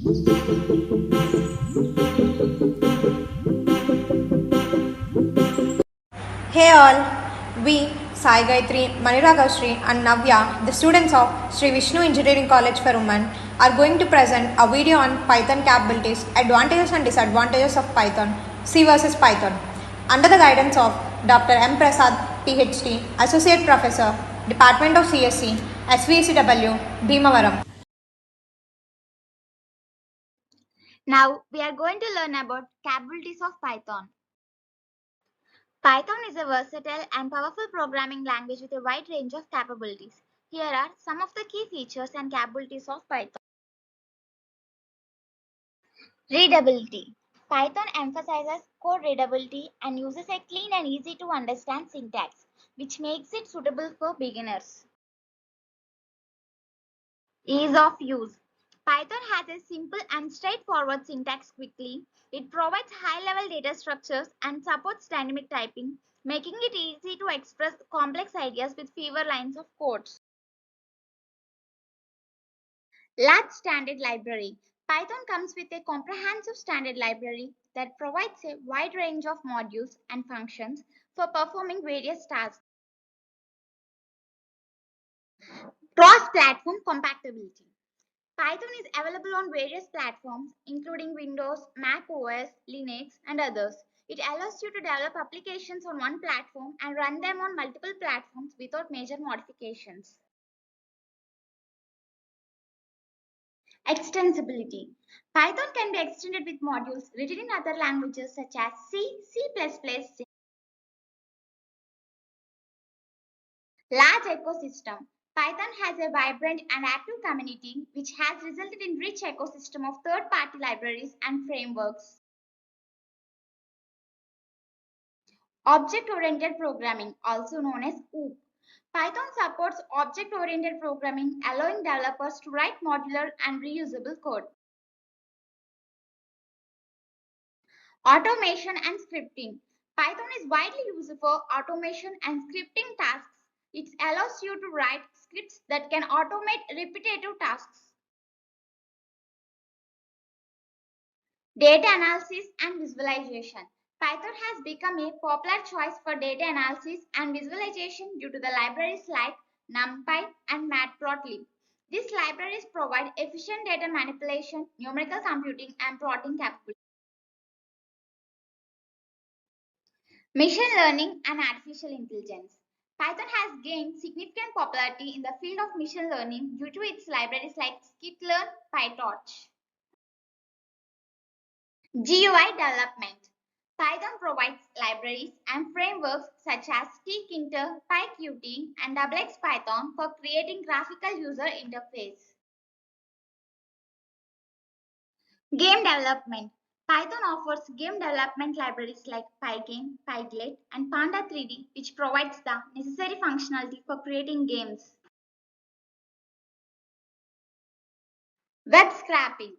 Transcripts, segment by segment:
Hey all, we, Sai Gayatri, Manira Gaushri and Navya, the students of Sri Vishnu Engineering College for Women, are going to present a video on Python capabilities, advantages and disadvantages of Python, C versus Python, under the guidance of Dr. M. Prasad, PhD, Associate Professor, Department of CSE, SVCW, Bhimavaram. Now we are going to learn about capabilities of Python. Python is a versatile and powerful programming language with a wide range of capabilities. Here are some of the key features and capabilities of Python. Readability. Python emphasizes code readability and uses a clean and easy to understand syntax, which makes it suitable for beginners. Ease of use. Python has a simple and straightforward syntax quickly. It provides high-level data structures and supports dynamic typing, making it easy to express complex ideas with fewer lines of code. Large standard library. Python comes with a comprehensive standard library that provides a wide range of modules and functions for performing various tasks. Cross-platform compatibility. Python is available on various platforms, including Windows, Mac OS, Linux, and others. It allows you to develop applications on one platform and run them on multiple platforms without major modifications. Extensibility. Python can be extended with modules written in other languages such as C, C++. Large ecosystem. Python has a vibrant and active community which has resulted in rich ecosystem of third-party libraries and frameworks. Object-oriented programming, also known as OOP. Python supports object-oriented programming, allowing developers to write modular and reusable code. Automation and scripting. Python is widely used for automation and scripting tasks. It allows you to write scripts that can automate repetitive tasks. Data analysis and visualization. Python has become a popular choice for data analysis and visualization due to the libraries like NumPy and Matplotlib. These libraries provide efficient data manipulation, numerical computing, and plotting capabilities. Machine learning and artificial intelligence. Python has gained significant popularity in the field of machine learning due to its libraries like skitlearn, PyTorch. GUI development. Python provides libraries and frameworks such as tkinter, PyQt, and XXPython for creating graphical user interface. Game development. Python offers game development libraries like Pygame, Pyglet, and Panda 3D, which provides the necessary functionality for creating games. Web scraping.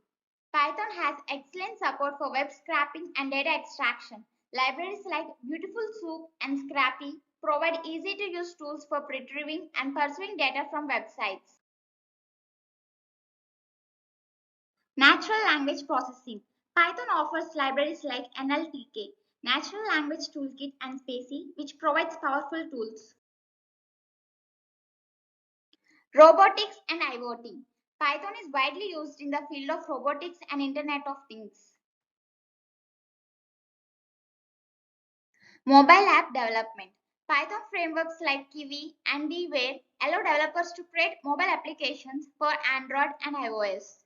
Python has excellent support for web scraping and data extraction. Libraries like Beautiful Soup and Scrappy provide easy to use tools for retrieving and pursuing data from websites. Natural language processing. Python offers libraries like NLTK, Natural Language Toolkit, and Spacey, which provides powerful tools. Robotics and IoT. Python is widely used in the field of robotics and Internet of Things. Mobile app development. Python frameworks like Kiwi and Dware allow developers to create mobile applications for Android and iOS.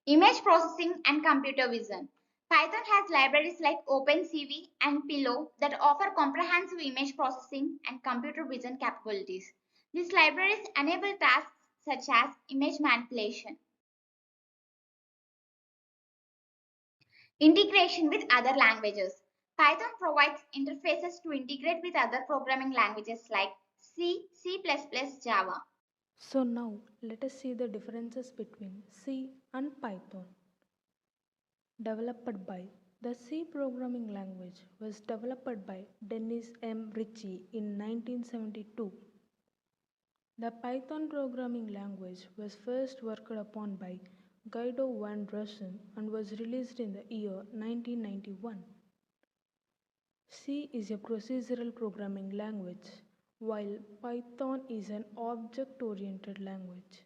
Image processing and computer vision. Python has libraries like OpenCV and Pillow that offer comprehensive image processing and computer vision capabilities. These libraries enable tasks such as image manipulation. Integration with other languages. Python provides interfaces to integrate with other programming languages like C, C++, Java. So now let us see the differences between C and Python. Developed by the C programming language was developed by Dennis M. Ritchie in 1972. The Python programming language was first worked upon by Guido van Rossum and was released in the year 1991. C is a procedural programming language, while Python is an object oriented language.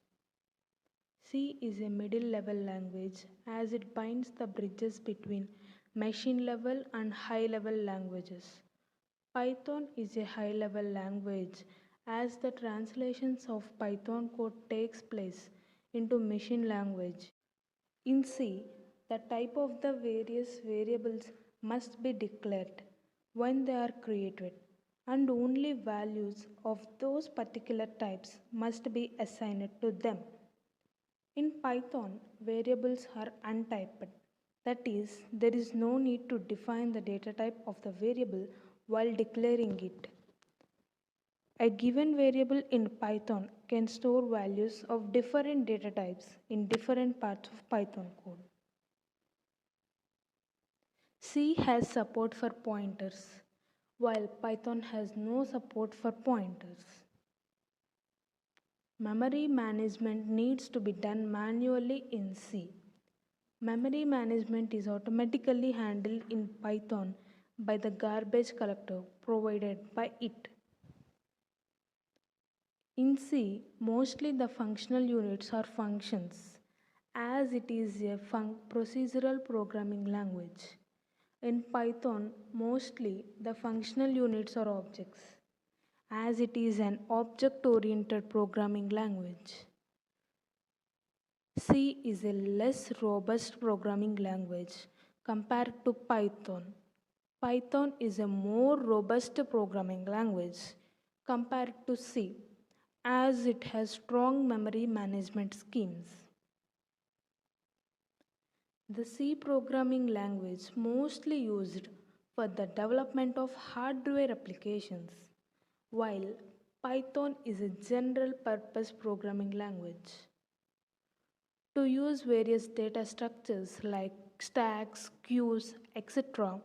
C is a middle level language as it binds the bridges between machine level and high level languages. Python is a high level language as the translations of Python code takes place into machine language. In C, the type of the various variables must be declared when they are created, and only values of those particular types must be assigned to them. In Python, variables are untyped. That is, there is no need to define the data type of the variable while declaring it. A given variable in Python can store values of different data types in different parts of Python code. C has support for pointers, while Python has no support for pointers. Memory management needs to be done manually in C. Memory management is automatically handled in Python by the garbage collector provided by it. In C, mostly the functional units are functions, as it is a procedural programming language. In Python, mostly the functional units are objects, as it is an object-oriented programming language. C is a less robust programming language compared to Python. Python is a more robust programming language compared to C, as it has strong memory management schemes. The C programming language mostly used for the development of hardware applications, while Python is a general purpose programming language. To use various data structures like stacks, queues, etc.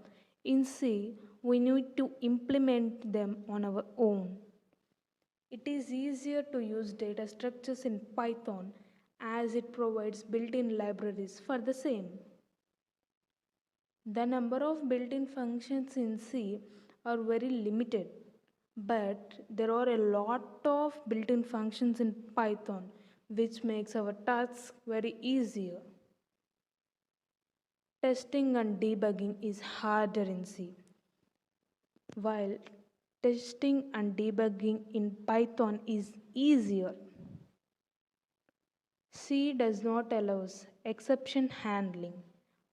in C, we need to implement them on our own. It is easier to use data structures in Python as it provides built-in libraries for the same. The number of built-in functions in C are very limited, but there are a lot of built-in functions in Python which makes our tasks very easier. Testing and debugging is harder in C, while testing and debugging in Python is easier. C does not allow exception handling.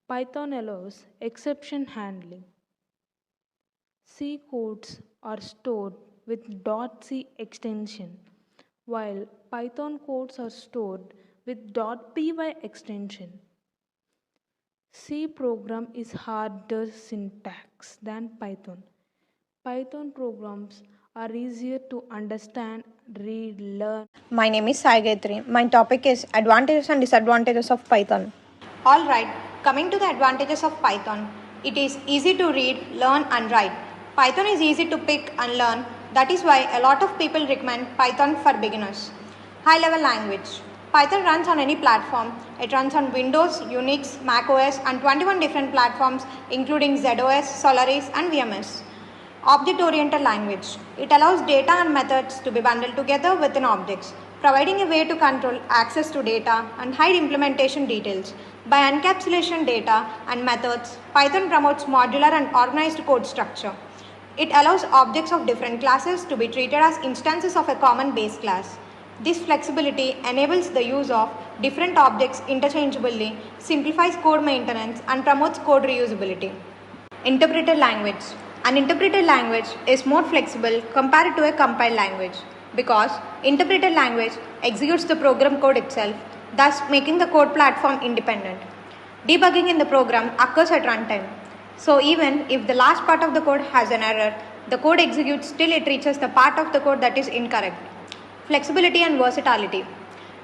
Python allows exception handling. C codes are stored with .c extension, while Python codes are stored with .py extension. C program is harder syntax than Python. Python programs are easier to understand, read, learn. My name is Sai Gayatri. My topic is advantages and disadvantages of Python. Alright, coming to the advantages of Python. It is easy to read, learn and write. Python is easy to pick and learn. That is why a lot of people recommend Python for beginners. High level language. Python runs on any platform. It runs on Windows, Unix, macOS and 21 different platforms including ZOS, Solaris and VMS. Object-oriented language. It allows data and methods to be bundled together within objects, providing a way to control access to data and hide implementation details. By encapsulation data and methods, Python promotes modular and organized code structure. It allows objects of different classes to be treated as instances of a common base class. This flexibility enables the use of different objects interchangeably, simplifies code maintenance, and promotes code reusability. Interpreted language. An interpreted language is more flexible compared to a compiled language because interpreted language executes the program code itself, thus making the code platform independent. Debugging in the program occurs at runtime. So even if the last part of the code has an error, the code executes till it reaches the part of the code that is incorrect. Flexibility and versatility.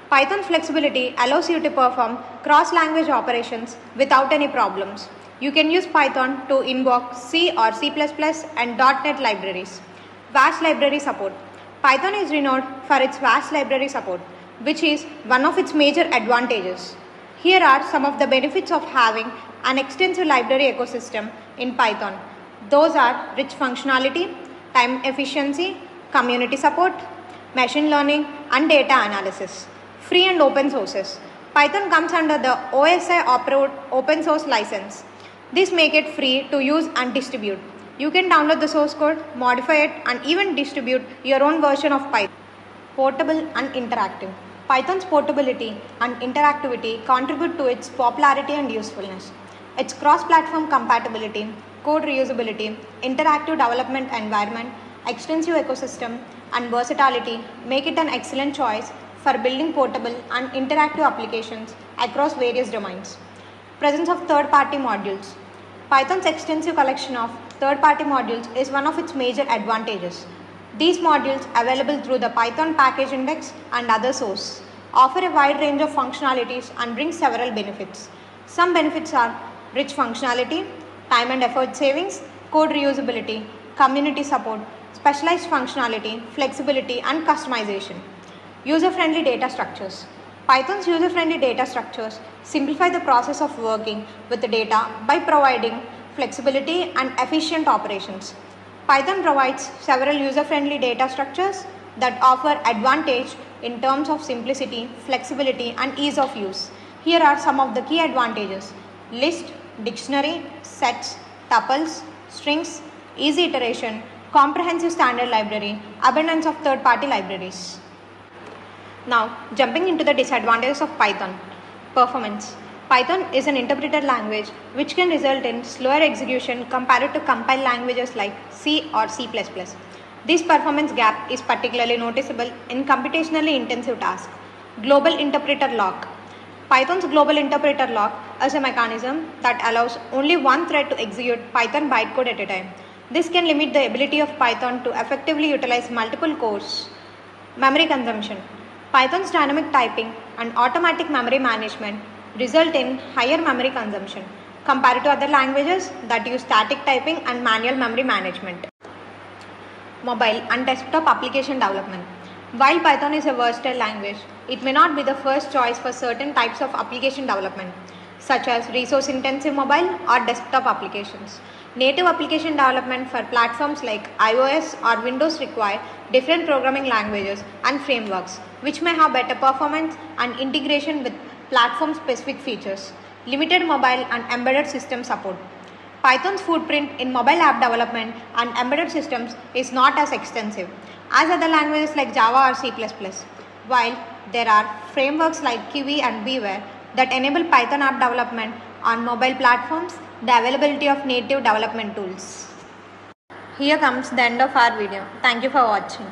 Python's flexibility allows you to perform cross-language operations without any problems. You can use Python to invoke C or C++ and .NET libraries. Vast library support. Python is renowned for its vast library support, which is one of its major advantages. Here are some of the benefits of having an extensive library ecosystem in Python. Those are rich functionality, time efficiency, community support, machine learning, and data analysis. Free and open sources. Python comes under the OSI open source license. This makes it free to use and distribute. You can download the source code, modify it, and even distribute your own version of Python. Portable and interactive. Python's portability and interactivity contribute to its popularity and usefulness. Its cross-platform compatibility, code reusability, interactive development environment, extensive ecosystem, and versatility make it an excellent choice for building portable and interactive applications across various domains. Presence of third-party modules. Python's extensive collection of third-party modules is one of its major advantages. These modules, available through the Python package index and other sources, offer a wide range of functionalities and bring several benefits. Some benefits are rich functionality, time and effort savings, code reusability, community support, specialized functionality, flexibility, and customization. User-friendly data structures. Python's user-friendly data structures simplify the process of working with the data by providing flexibility and efficient operations. Python provides several user-friendly data structures that offer advantage in terms of simplicity, flexibility, and ease of use. Here are some of the key advantages: list, dictionary, sets, tuples, strings, easy iteration, comprehensive standard library, abundance of third-party libraries. Now, jumping into the disadvantages of Python. Performance. Python is an interpreted language which can result in slower execution compared to compiled languages like C or C++. This performance gap is particularly noticeable in computationally intensive tasks. Global interpreter lock. Python's global interpreter lock is a mechanism that allows only one thread to execute Python bytecode at a time. This can limit the ability of Python to effectively utilize multiple cores. Memory consumption. Python's dynamic typing and automatic memory management result in higher memory consumption compared to other languages that use static typing and manual memory management. Mobile and desktop application development. While Python is a versatile language, it may not be the first choice for certain types of application development, such as resource-intensive mobile or desktop applications. Native application development for platforms like iOS or Windows require different programming languages and frameworks, which may have better performance and integration with platform-specific features. Limited mobile and embedded system support. Python's footprint in mobile app development and embedded systems is not as extensive as other languages like Java or C++, while there are frameworks like Kiwi and Beware that enable Python app development on mobile platforms, the availability of native development tools. Here comes the end of our video. Thank you for watching.